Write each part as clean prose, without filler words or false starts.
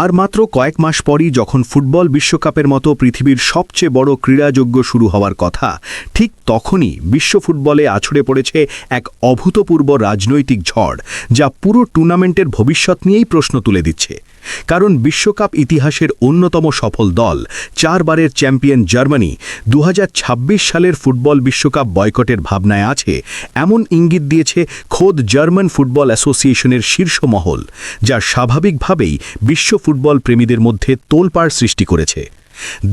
আর মাত্র কয়েক মাস পরই যখন ফুটবল বিশ্বকাপের মতো পৃথিবীর সবচেয়ে বড় ক্রীড়াযজ্ঞ শুরু হওয়ার কথা, ঠিক তখনই বিশ্ব ফুটবলে আছড়ে পড়েছে এক অভূতপূর্ব রাজনৈতিক ঝড়, যা পুরো টুর্নামেন্টের ভবিষ্যৎ নিয়েই প্রশ্ন তুলে দিচ্ছে। কারণ বিশ্বকাপ ইতিহাসের অন্যতম সফল দল, 4 বারের চ্যাম্পিয়ন জার্মানি 2026 সালের ফুটবল বিশ্বকাপ বয়কটের ভাবনায় আছে, এমন ইঙ্গিত দিয়েছে খোদ জার্মান ফুটবল অ্যাসোসিয়েশনের শীর্ষ মহল, যা স্বাভাবিকভাবেই বিশ্ব ফুটবল প্রেমীদের মধ্যে তোলপাড় সৃষ্টি করেছে।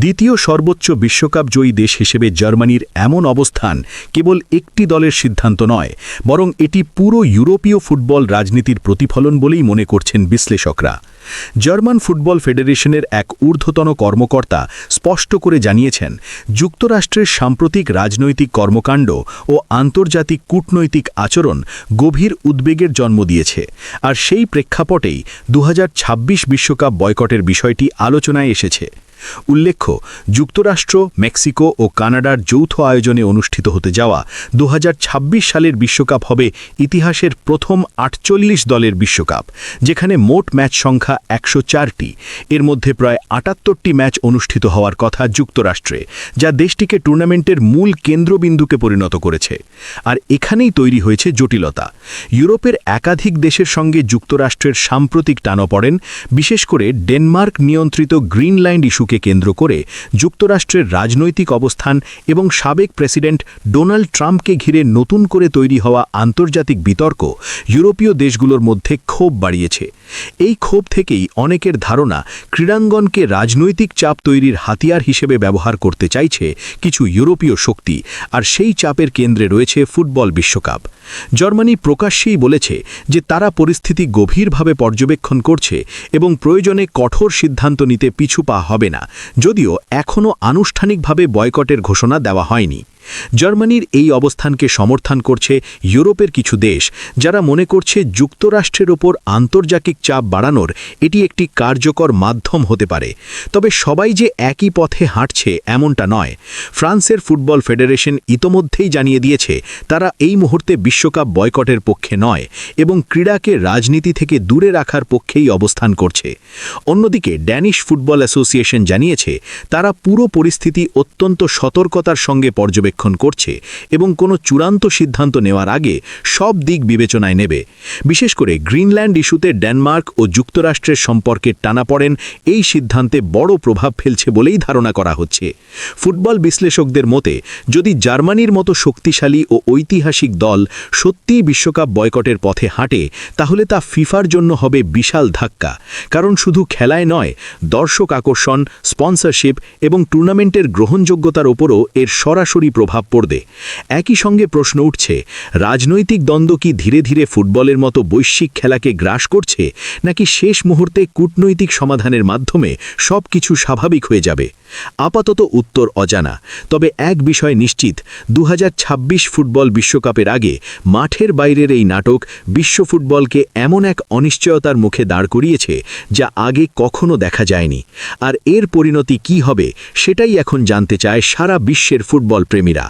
দ্বিতীয় সর্বোচ্চ বিশ্বকাপ জয়ী দেশ হিসেবে জার্মানির এমন অবস্থান কেবল একটি দলের সিদ্ধান্ত নয়, বরং এটি পুরো ইউরোপীয় ফুটবল রাজনীতির প্রতিফলন বলেই মনে করছেন বিশ্লেষকরা। জার্মান ফুটবল ফেডারেশনের এক ঊর্ধ্বতন কর্মকর্তা স্পষ্ট করে জানিয়েছেন, যুক্তরাষ্ট্রের সাম্প্রতিক রাজনৈতিক কর্মকাণ্ড ও আন্তর্জাতিক কূটনৈতিক আচরণ গভীর উদ্বেগের জন্ম দিয়েছে, আর সেই প্রেক্ষাপটেই 2026 বিশ্বকাপ বয়কটের বিষয়টি আলোচনায় এসেছে। উল্লেখ্য, যুক্তরাষ্ট্র, মেক্সিকো ও কানাডার যৌথ আয়োজনে অনুষ্ঠিত হতে যাওয়া 2026 সালের বিশ্বকাপ হবে ইতিহাসের প্রথম 48 দলের বিশ্বকাপ, যেখানে মোট ম্যাচ সংখ্যা 104টি। এর মধ্যে প্রায় 78টি ম্যাচ অনুষ্ঠিত হওয়ার কথা যুক্তরাষ্ট্রে, যা দেশটিকে টুর্নামেন্টের মূল কেন্দ্রবিন্দুকে পরিণত করেছে। আর এখানেই তৈরি হয়েছে জটিলতা। ইউরোপের একাধিক দেশের সঙ্গে যুক্তরাষ্ট্রের সাম্প্রতিক টানাপড়েন, বিশেষ করে ডেনমার্ক নিয়ন্ত্রিত গ্রিনল্যান্ড ইস্যুকে কেন্দ্র করে যুক্তরাষ্ট্রের রাজনৈতিক অবস্থান এবং সাবেক প্রেসিডেন্ট ডোনাল্ড ট্রাম্পকে ঘিরে নতুন করে তৈরি হওয়া আন্তর্জাতিক বিতর্ক ইউরোপীয় দেশগুলোর মধ্যে ক্ষোভ বাড়িয়েছে। এই ক্ষোভ থেকেই অনেকের ধারণা, ক্রীড়াঙ্গনকে রাজনৈতিক চাপ তৈরির হাতিয়ার হিসেবে ব্যবহার করতে চাইছে কিছু ইউরোপীয় শক্তি, আর সেই চাপের কেন্দ্রে রয়েছে ফুটবল বিশ্বকাপ। জার্মানি প্রকাশ্যেই বলেছে যে তারা পরিস্থিতি গভীরভাবে পর্যবেক্ষণ করছে এবং প্রয়োজনে কঠোর সিদ্ধান্ত নিতে পিছু পা হবে না, যদিও এখনও আনুষ্ঠানিকভাবে বয়কটের ঘোষণা দেওয়া হয়নি। জার্মানির এই অবস্থানকে সমর্থন করছে ইউরোপের কিছু দেশ, যারা মনে করছে যুক্তরাষ্ট্রের ওপর আন্তর্জাতিক চাপ বাড়ানোর এটি একটি কার্যকর মাধ্যম হতে পারে। তবে সবাই যে একই পথে হাঁটছে এমনটা নয়। ফ্রান্সের ফুটবল ফেডারেশন ইতোমধ্যেই জানিয়ে দিয়েছে তারা এই মুহূর্তে বিশ্বকাপ বয়কটের পক্ষে নয় এবং ক্রীড়াকে রাজনীতি থেকে দূরে রাখার পক্ষেই অবস্থান করছে। অন্যদিকে ড্যানিশ ফুটবল অ্যাসোসিয়েশন জানিয়েছে তারা পুরো পরিস্থিতি অত্যন্ত সতর্কতার সঙ্গে পর্যবেক্ষণ করছে এবং কোনো চূড়ান্ত সিদ্ধান্ত নেওয়ার আগে সব দিক বিবেচনায় নেবে। বিশেষ করে গ্রিনল্যান্ড ইস্যুতে ডেনমার্ক ও যুক্তরাষ্ট্রের সম্পর্কের টানাপড়েন এই সিদ্ধান্তে বড় প্রভাব ফেলছে বলেই ধারণা করা হচ্ছে। ফুটবল বিশ্লেষকদের মতে, যদি জার্মানির মতো শক্তিশালী ও ঐতিহাসিক দল সত্যিই বিশ্বকাপ বয়কটের পথে হাঁটে, তাহলে তা ফিফার জন্য হবে বিশাল ধাক্কা। কারণ শুধু খেলায় নয়, দর্শক আকর্ষণ, স্পন্সরশিপ এবং টুর্নামেন্টের গ্রহণযোগ্যতার ওপরও এর সরাসরি প্রভাব পড়বে। একই সঙ্গে প্রশ্ন উঠছে, রাজনৈতিক দ্বন্দ্ব কি ধীরে ধীরে ফুটবলের মতো বৈশ্বিক খেলাকে গ্রাস করছে, নাকি শেষ মুহূর্তে কূটনৈতিক সমাধানের মাধ্যমে সব কিছু স্বাভাবিক হয়ে যাবে? আপাতত উত্তর অজানা। তবে এক বিষয় নিশ্চিত, 2026 ফুটবল বিশ্বকাপের আগে মাঠের বাইরের এই নাটক বিশ্ব ফুটবলকে এমন এক অনিশ্চয়তার মুখে দাঁড় করিয়েছে যা আগে কখনো দেখা যায়নি। আর এর পরিণতি কী হবে, সেটাই এখন জানতে চায় সারা বিশ্বের ফুটবল প্রেমীরা।